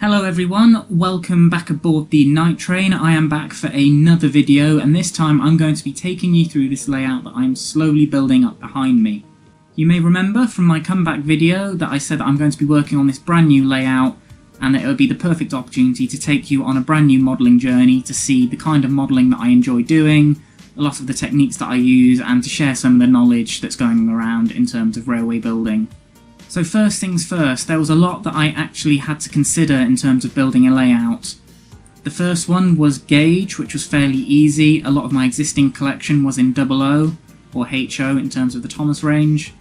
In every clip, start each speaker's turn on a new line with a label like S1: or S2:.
S1: Hello everyone, welcome back aboard the night train. I am back for another video, and this time I'm going to be taking you through this layout that I'm slowly building up behind me. You may remember from my comeback video that I said that I'm going to be working on this brand new layout and that it would be the perfect opportunity to take you on a brand new modelling journey to see the kind of modelling that I enjoy doing, a lot of the techniques that I use, and to share some of the knowledge that's going around in terms of railway building. So first things first, there was a lot that I actually had to consider in terms of building a layout. The first one was gauge, which was fairly easy. A lot of my existing collection was in 00 or HO in terms of the Thomas range,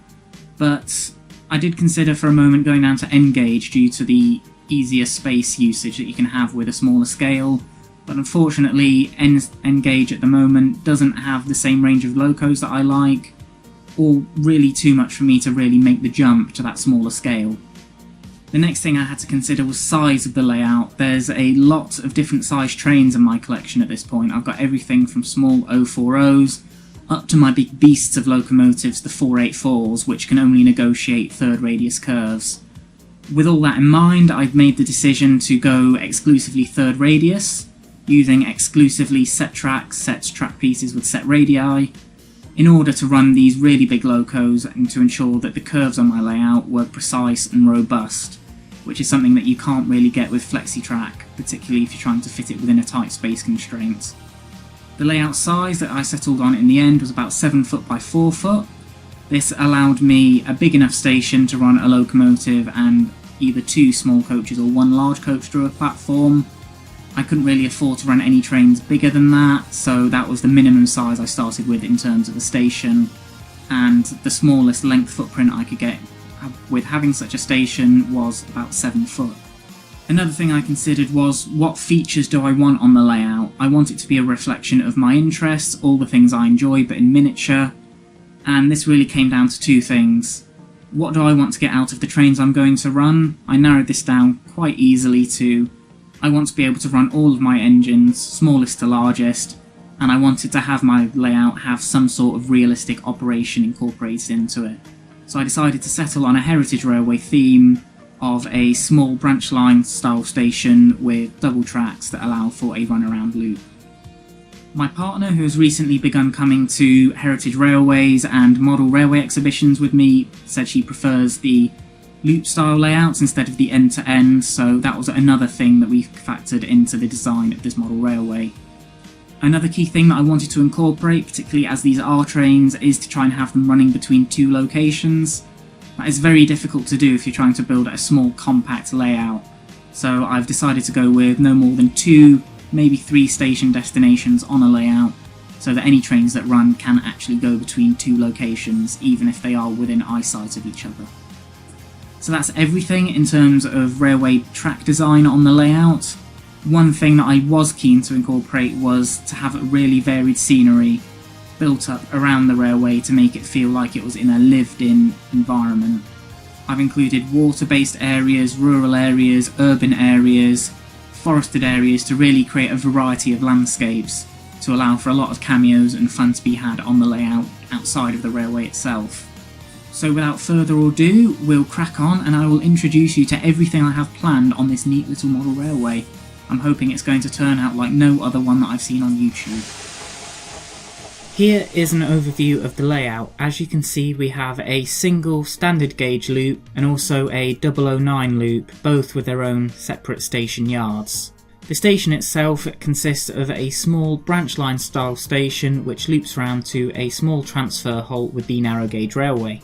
S1: but I did consider for a moment going down to N gauge due to the easier space usage that you can have with a smaller scale, but unfortunately N gauge at the moment doesn't have the same range of locos that I like, or really too much for me to really make the jump to that smaller scale. The next thing I had to consider was size of the layout. There's a lot of different size trains in my collection at this point. I've got everything from small 040s up to my big beasts of locomotives, the 484s, which can only negotiate third radius curves. With all that in mind, I've made the decision to go exclusively third radius, using exclusively set tracks, set track pieces with set radii, in order to run these really big locos and to ensure that the curves on my layout were precise and robust, which is something that you can't really get with FlexiTrack, particularly if you're trying to fit it within a tight space constraint. The layout size that I settled on in the end was about 7 foot by 4 foot. This allowed me a big enough station to run a locomotive and either 2 small coaches or 1 large coach through a platform. I couldn't really afford to run any trains bigger than that, so that was the minimum size I started with in terms of the station, and the smallest length footprint I could get with having such a station was about 7 foot. Another thing I considered was, what features do I want on the layout? I want it to be a reflection of my interests, all the things I enjoy but in miniature, and this really came down to 2 things. What do I want to get out of the trains I'm going to run? I narrowed this down quite easily to, I want to be able to run all of my engines, smallest to largest, and I wanted to have my layout have some sort of realistic operation incorporated into it. So I decided to settle on a heritage railway theme of a small branch line style station with double tracks that allow for a runaround loop. My partner, who has recently begun coming to heritage railways and model railway exhibitions with me, said she prefers the loop style layouts instead of the end to end, so that was another thing that we factored into the design of this model railway. Another key thing that I wanted to incorporate, particularly as these are trains, is to try and have them running between 2 locations. That is very difficult to do if you're trying to build a small compact layout, so I've decided to go with no more than 2, maybe 3 station destinations on a layout, so that any trains that run can actually go between 2 locations, even if they are within eyesight of each other. So that's everything in terms of railway track design on the layout. One thing that I was keen to incorporate was to have a really varied scenery built up around the railway to make it feel like it was in a lived-in environment. I've included water-based areas, rural areas, urban areas, forested areas to really create a variety of landscapes to allow for a lot of cameos and fun to be had on the layout outside of the railway itself. So without further ado, we'll crack on and I will introduce you to everything I have planned on this neat little model railway. I'm hoping it's going to turn out like no other one that I've seen on YouTube. Here is an overview of the layout. As you can see, we have a single standard gauge loop and also a 009 loop, both with their own separate station yards. The station itself consists of a small branch line style station which loops round to a small transfer halt with the narrow gauge railway.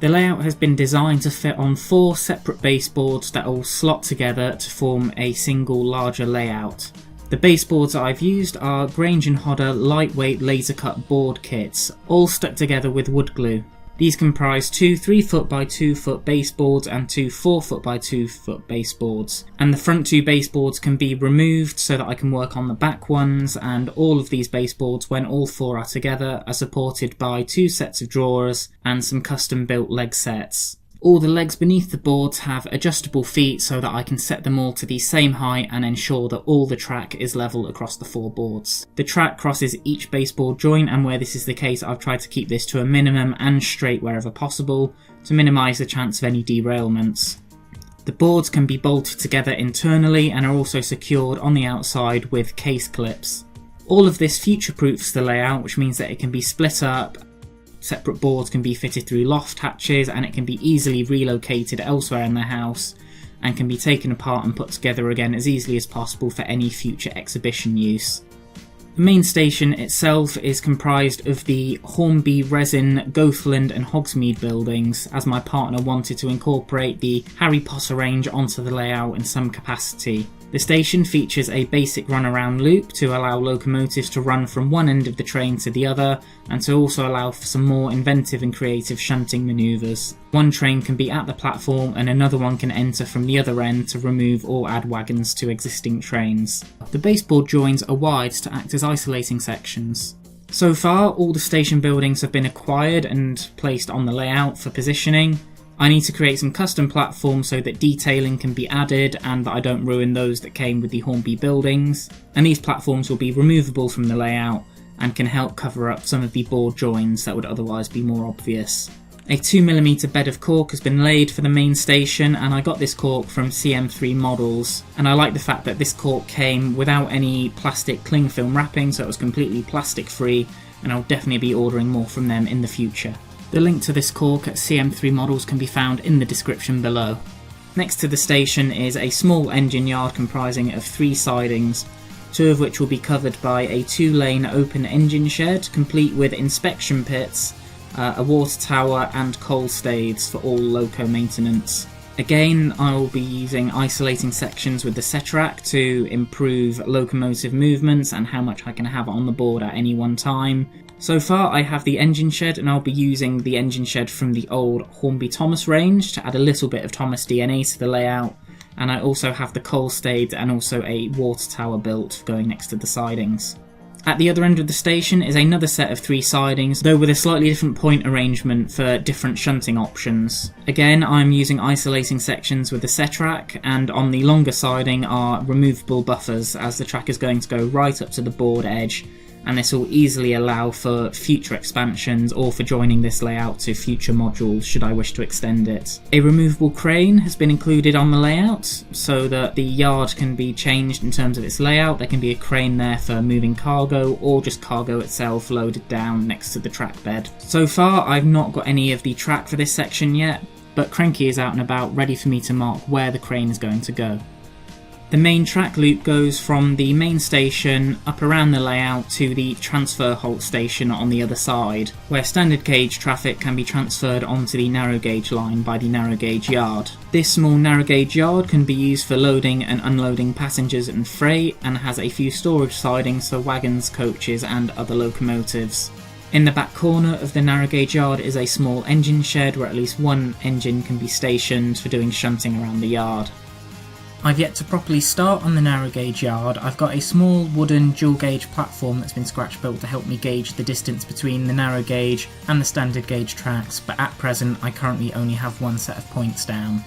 S1: The layout has been designed to fit on 4 separate baseboards that all slot together to form a single larger layout. The baseboards that I've used are Grange & Hodder lightweight laser cut board kits, all stuck together with wood glue. These comprise 2 3 foot by 2 foot baseboards and 2 4 foot by 2 foot baseboards, and the front 2 baseboards can be removed so that I can work on the back ones, and all of these baseboards, when all 4 are together, are supported by 2 sets of drawers and some custom built leg sets. All the legs beneath the boards have adjustable feet so that I can set them all to the same height and ensure that all the track is level across the 4 boards. The track crosses each baseboard joint, and where this is the case I've tried to keep this to a minimum and straight wherever possible to minimise the chance of any derailments. The boards can be bolted together internally and are also secured on the outside with case clips. All of this future-proofs the layout, which means that it can be split up, separate boards can be fitted through loft hatches, and it can be easily relocated elsewhere in the house and can be taken apart and put together again as easily as possible for any future exhibition use. The main station itself is comprised of the Hornby, Resin, Goathland and Hogsmeade buildings, as my partner wanted to incorporate the Harry Potter range onto the layout in some capacity. The station features a basic runaround loop to allow locomotives to run from one end of the train to the other, and to also allow for some more inventive and creative shunting manoeuvres. One train can be at the platform and another one can enter from the other end to remove or add wagons to existing trains. The baseboard joins are wide to act as isolating sections. So far, all the station buildings have been acquired and placed on the layout for positioning. I need to create some custom platforms so that detailing can be added and that I don't ruin those that came with the Hornby buildings. And these platforms will be removable from the layout and can help cover up some of the board joins that would otherwise be more obvious. A 2mm bed of cork has been laid for the main station, and I got this cork from CM3 Models, and I like the fact that this cork came without any plastic cling film wrapping, so it was completely plastic free, and I'll definitely be ordering more from them in the future. The link to this cork at CM3 Models can be found in the description below. Next to the station is a small engine yard comprising of 3 sidings, 2 of which will be covered by a 2-lane open engine shed, complete with inspection pits, a water tower and coal staves for all loco maintenance. Again, I will be using isolating sections with the Seterac to improve locomotive movements and how much I can have on the board at any one time. So far I have the engine shed, and I'll be using the engine shed from the old Hornby Thomas range to add a little bit of Thomas DNA to the layout, and I also have the coal staves and also a water tower built going next to the sidings. At the other end of the station is another set of 3 sidings, though with a slightly different point arrangement for different shunting options. Again, I'm using isolating sections with the Seterac, and on the longer siding are removable buffers, as the track is going to go right up to the board edge, and this will easily allow for future expansions or for joining this layout to future modules should I wish to extend it. A removable crane has been included on the layout so that the yard can be changed in terms of its layout. There can be a crane there for moving cargo or just cargo itself loaded down next to the track bed. So far I've not got any of the track for this section yet, but Cranky is out and about ready for me to mark where the crane is going to go. The main track loop goes from the main station up around the layout to the transfer halt station on the other side, where standard gauge traffic can be transferred onto the narrow gauge line by the narrow gauge yard. This small narrow gauge yard can be used for loading and unloading passengers and freight, and has a few storage sidings for wagons, coaches and other locomotives. In the back corner of the narrow gauge yard is a small engine shed where at least one engine can be stationed for doing shunting around the yard. I've yet to properly start on the narrow gauge yard. I've got a small wooden dual gauge platform that's been scratch built to help me gauge the distance between the narrow gauge and the standard gauge tracks, but at present I currently only have one set of points down.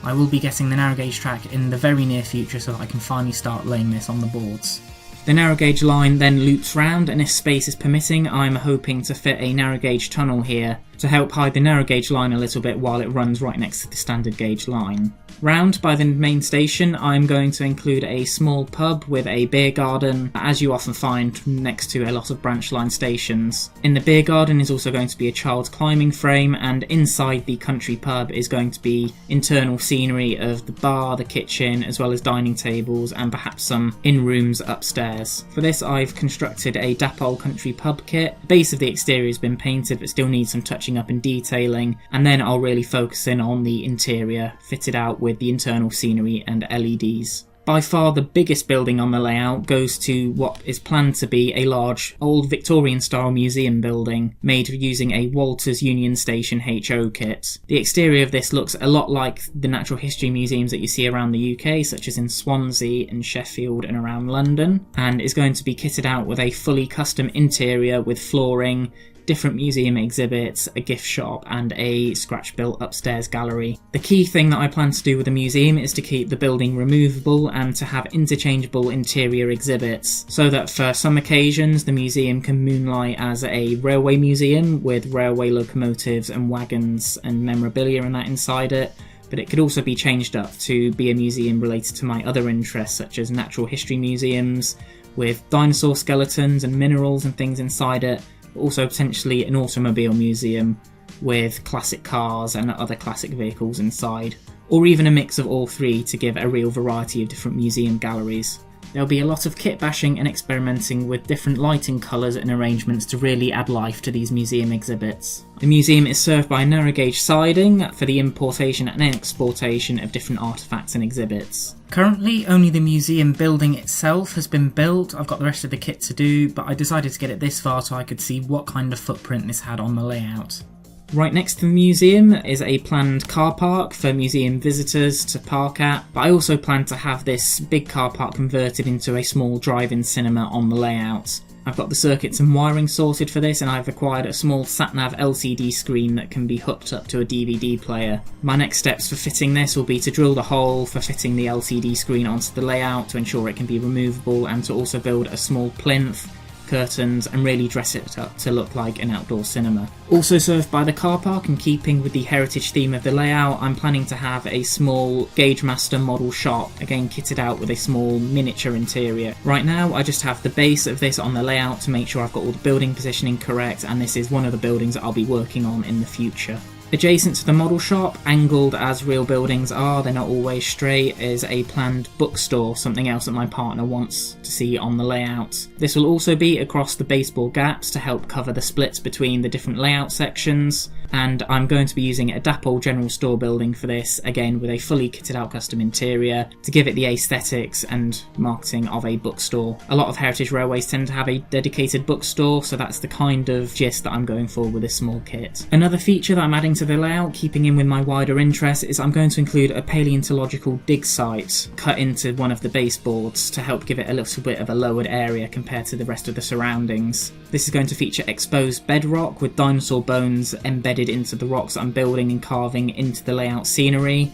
S1: I will be getting the narrow gauge track in the very near future so that I can finally start laying this on the boards. The narrow gauge line then loops round, and if space is permitting I'm hoping to fit a narrow gauge tunnel here to help hide the narrow gauge line a little bit while it runs right next to the standard gauge line. Round by the main station I'm going to include a small pub with a beer garden, as you often find next to a lot of branch line stations. In the beer garden is also going to be a child's climbing frame, and inside the country pub is going to be internal scenery of the bar, the kitchen, as well as dining tables and perhaps some in-rooms upstairs. For this I've constructed a Dapol country pub kit. The base of the exterior has been painted but still needs some touching up and detailing, and then I'll really focus in on the interior, fitted out with the internal scenery and LEDs. By far the biggest building on the layout goes to what is planned to be a large old Victorian style museum building made using a Walters Union Station HO kit. The exterior of this looks a lot like the natural history museums that you see around the UK, such as in Swansea and Sheffield and around London, and is going to be kitted out with a fully custom interior with flooring, different museum exhibits, a gift shop and a scratch-built upstairs gallery. The key thing that I plan to do with the museum is to keep the building removable and to have interchangeable interior exhibits, so that for some occasions the museum can moonlight as a railway museum with railway locomotives and wagons and memorabilia and that inside it, but it could also be changed up to be a museum related to my other interests, such as natural history museums with dinosaur skeletons and minerals and things inside it, but also potentially an automobile museum with classic cars and other classic vehicles inside, or even a mix of all three to give a real variety of different museum galleries. There'll be a lot of kit bashing and experimenting with different lighting colours and arrangements to really add life to these museum exhibits. The museum is served by narrow gauge siding for the importation and exportation of different artefacts and exhibits. Currently, only the museum building itself has been built. I've got the rest of the kit to do, but I decided to get it this far so I could see what kind of footprint this had on the layout. Right next to the museum is a planned car park for museum visitors to park at, but I also plan to have this big car park converted into a small drive-in cinema on the layout. I've got the circuits and wiring sorted for this, and I've acquired a small sat-nav LCD screen that can be hooked up to a DVD player. My next steps for fitting this will be to drill the hole for fitting the LCD screen onto the layout to ensure it can be removable, and to also build a small plinth, curtains, and really dress it up to look like an outdoor cinema. Also served by the car park, and keeping with the heritage theme of the layout, I'm planning to have a small Gauge Master model shop, again kitted out with a small miniature interior. Right now I just have the base of this on the layout to make sure I've got all the building positioning correct, and this is one of the buildings that I'll be working on in the future. Adjacent to the model shop, angled as real buildings are, they're not always straight, is a planned bookstore, something else that my partner wants to see on the layout. This will also be across the baseboard gaps to help cover the splits between the different layout sections, and I'm going to be using a Dapol general store building for this, again with a fully kitted out custom interior to give it the aesthetics and marketing of a bookstore. A lot of heritage railways tend to have a dedicated bookstore, so that's the kind of gist that I'm going for with this small kit. Another feature that I'm adding to the layout, keeping in with my wider interest, is I'm going to include a paleontological dig site cut into one of the baseboards to help give it a little bit of a lowered area compared to the rest of the surroundings. This is going to feature exposed bedrock with dinosaur bones embedded into the rocks I'm building and carving into the layout scenery,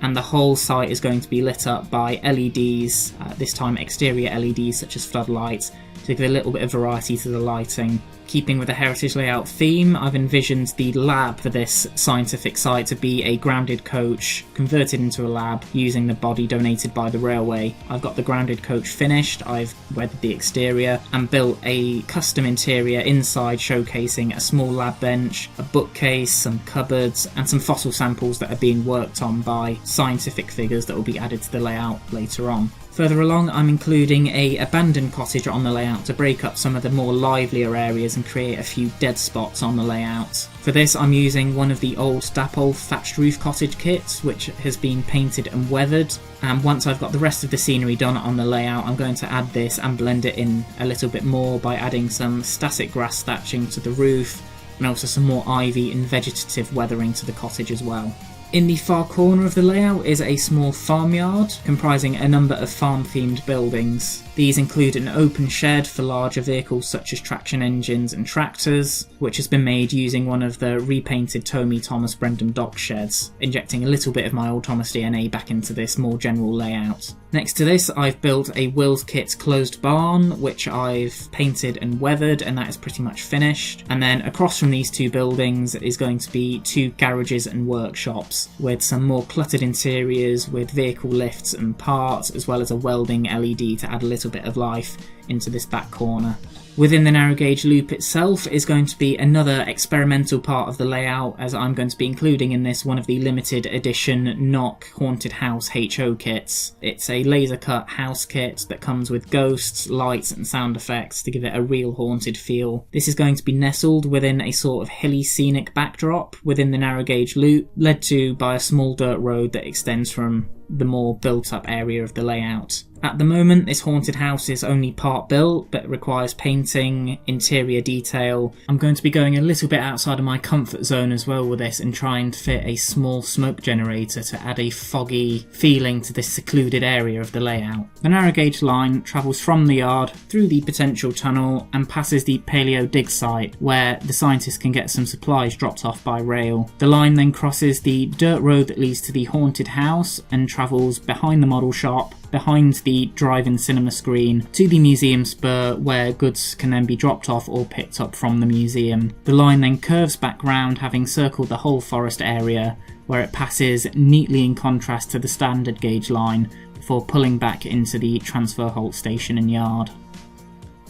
S1: and the whole site is going to be lit up by LEDs, this time exterior LEDs such as floodlights, to give a little bit of variety to the lighting. Keeping with the heritage layout theme, I've envisioned the lab for this scientific site to be a grounded coach converted into a lab using the body donated by the railway. I've got the grounded coach finished, I've weathered the exterior and built a custom interior inside showcasing a small lab bench, a bookcase, some cupboards and some fossil samples that are being worked on by scientific figures that will be added to the layout later on. Further along, I'm including a abandoned cottage on the layout to break up some of the more livelier areas and create a few dead spots on the layout. For this, I'm using one of the old Dapol thatched roof cottage kits, which has been painted and weathered, and once I've got the rest of the scenery done on the layout, I'm going to add this and blend it in a little bit more by adding some static grass thatching to the roof, and also some more ivy and vegetative weathering to the cottage as well. In the far corner of the layout is a small farmyard comprising a number of farm-themed buildings. These include an open shed for larger vehicles such as traction engines and tractors, which has been made using one of the repainted Tommy Thomas Brendam dock sheds, injecting a little bit of my old Thomas DNA back into this more general layout. Next to this, I've built a Wills Kit closed barn, which I've painted and weathered, and that is pretty much finished. And then across from these two buildings is going to be two garages and workshops, with some more cluttered interiors with vehicle lifts and parts, as well as a welding LED to add a little bit of life into this back corner. Within the narrow gauge loop itself is going to be another experimental part of the layout, as I'm going to be including in this one of the limited edition Knock Haunted House HO kits. It's a laser cut house kit that comes with ghosts, lights and sound effects to give it a real haunted feel. This is going to be nestled within a sort of hilly scenic backdrop within the narrow gauge loop, led to by a small dirt road that extends from the more built up area of the layout. At the moment, this haunted house is only part built, but requires painting, interior detail. I'm going to be going a little bit outside of my comfort zone as well with this and trying to fit a small smoke generator to add a foggy feeling to this secluded area of the layout. The narrow gauge line travels from the yard through the potential tunnel and passes the paleo dig site, where the scientists can get some supplies dropped off by rail. The line then crosses the dirt road that leads to the haunted house and travels behind the model shop, behind the drive-in cinema screen, to the museum spur, where goods can then be dropped off or picked up from the museum. The line then curves back round, having circled the whole forest area, where it passes neatly in contrast to the standard gauge line before pulling back into the transfer halt station and yard.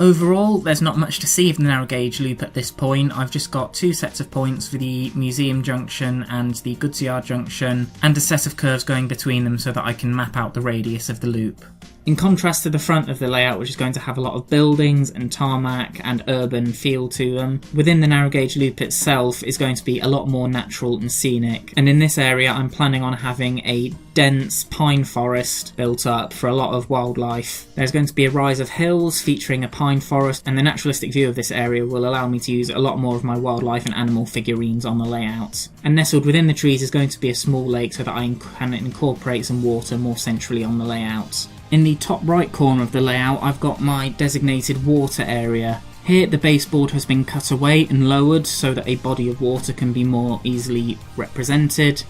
S1: Overall, there's not much to see of the narrow gauge loop at this point. I've just got 2 sets of points for the museum junction and the goods yard junction, and a set of curves going between them so that I can map out the radius of the loop. In contrast to the front of the layout, which is going to have a lot of buildings and tarmac and urban feel to them, within the narrow gauge loop itself is going to be a lot more natural and scenic. And in this area I'm planning on having a dense pine forest built up for a lot of wildlife. There's going to be a rise of hills featuring a pine forest, and the naturalistic view of this area will allow me to use a lot more of my wildlife and animal figurines on the layout. And nestled within the trees is going to be a small lake so that I can incorporate some water more centrally on the layout. In the top right corner of the layout, I've got my designated water area. Here the baseboard has been cut away and lowered so that a body of water can be more easily represented.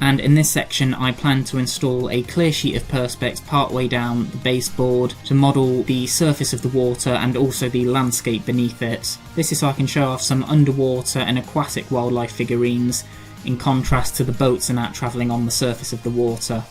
S1: And in this section I plan to install a clear sheet of perspex partway down the baseboard to model the surface of the water and also the landscape beneath it. This is so I can show off some underwater and aquatic wildlife figurines in contrast to the boats and that travelling on the surface of the water.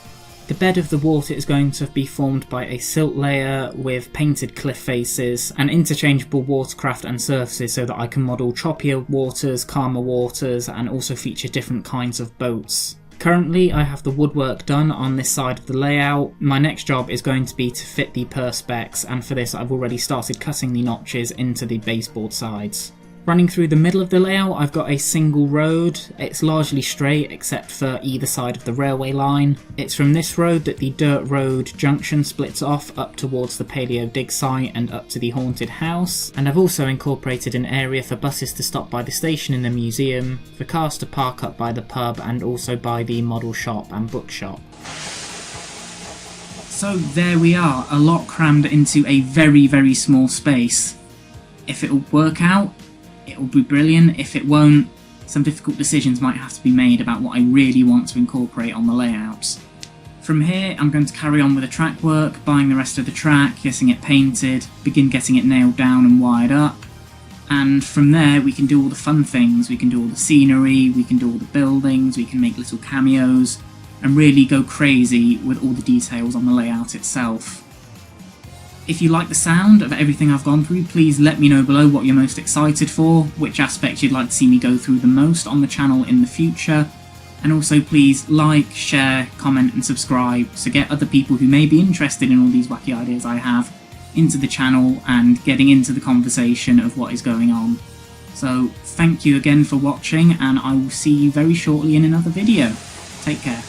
S1: The bed of the water is going to be formed by a silt layer with painted cliff faces and interchangeable watercraft and surfaces so that I can model choppier waters, calmer waters, and also feature different kinds of boats. Currently I have the woodwork done on this side of the layout. My next job is going to be to fit the perspex, and for this I've already started cutting the notches into the baseboard sides. Running through the middle of the layout, I've got a single road. It's largely straight except for either side of the railway line. It's from this road that the dirt road junction splits off up towards the paleo dig site and up to the haunted house. And I've also incorporated an area for buses to stop by the station in the museum, for cars to park up by the pub, and also by the model shop and bookshop. So there we are, a lot crammed into a very, very small space. If it'll work out, it will be brilliant. If it won't, some difficult decisions might have to be made about what I really want to incorporate on the layouts. From here, I'm going to carry on with the track work, buying the rest of the track, getting it painted, begin getting it nailed down and wired up. And from there, we can do all the fun things. We can do all the scenery, we can do all the buildings, we can make little cameos, and really go crazy with all the details on the layout itself. If you like the sound of everything I've gone through, please let me know below what you're most excited for, which aspects you'd like to see me go through the most on the channel in the future, and also please like, share, comment and subscribe to get other people who may be interested in all these wacky ideas I have into the channel and getting into the conversation of what is going on. So thank you again for watching, and I will see you very shortly in another video. Take care.